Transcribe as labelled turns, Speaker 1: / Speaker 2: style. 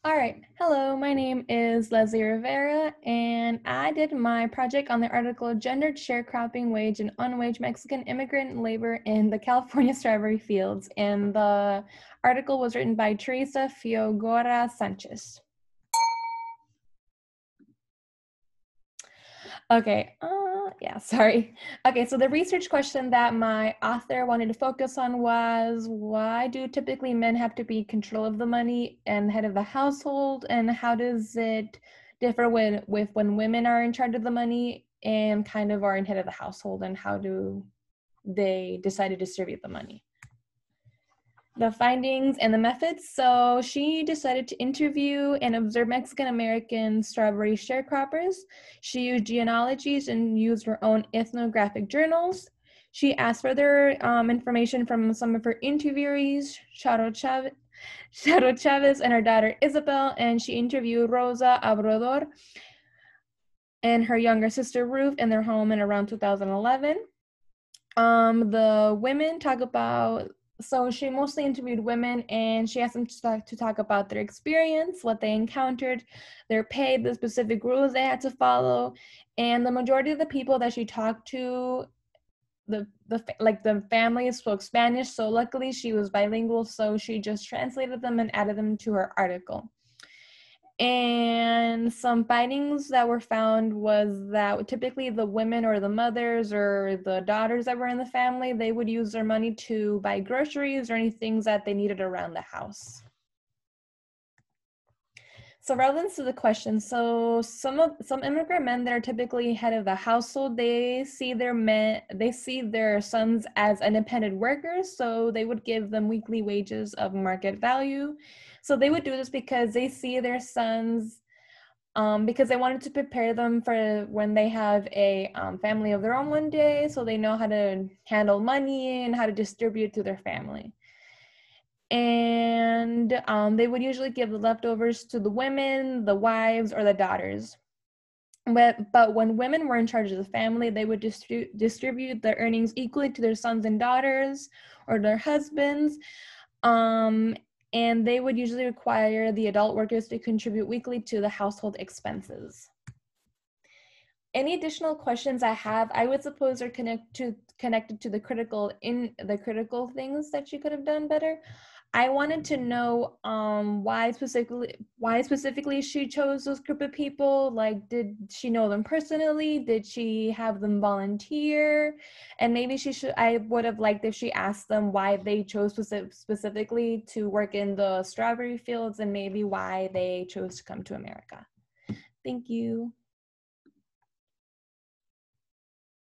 Speaker 1: All right. Hello, my name is Leslie Rivera, and I did my project on the article Gendered Sharecropping Wage and Unwaged Mexican Immigrant Labor in the California Strawberry Fields. And the article was written by Teresa Fiogora Sanchez. Okay, sorry. Okay, so the research question that my author wanted to focus on was, why do typically men have to be in control of the money and head of the household, and how does it differ when women are in charge of the money and kind of are in head of the household, and how do they decide to distribute the money? The findings and the methods. So she decided to interview and observe Mexican-American strawberry sharecroppers. She used genealogies and used her own ethnographic journals. She asked further information from some of her interviewees, Shadow Chavez and her daughter Isabel, and she interviewed Rosa Abrodor and her younger sister Ruth in their home in around 2011. The women talk about, so she mostly interviewed women, and she asked them to talk about their experience, what they encountered, their pay, the specific rules they had to follow. And the majority of the people that she talked to, the family spoke Spanish, so luckily she was bilingual, so she just translated them and added them to her article. And some findings that were found was that typically the women or the mothers or the daughters that were in the family, they would use their money to buy groceries or any things that they needed around the house. So relevance to the question, so some immigrant men that are typically head of the household, they see their sons as independent workers, so they would give them weekly wages of market value. So they would do this because they see their sons, because they wanted to prepare them for when they have a family of their own one day, so they know how to handle money and how to distribute to their family. And they would usually give the leftovers to the women, the wives, or the daughters. But when women were in charge of the family, they would distribute the earnings equally to their sons and daughters or their husbands. And they would usually require the adult workers to contribute weekly to the household expenses. Any additional questions I have, I would suppose are connected to the critical things that you could have done better. I wanted to know why specifically she chose those group of people. Like, did she know them personally? Did she have them volunteer? And maybe I would have liked if she asked them why they chose specifically to work in the strawberry fields, and maybe why they chose to come to America. Thank you.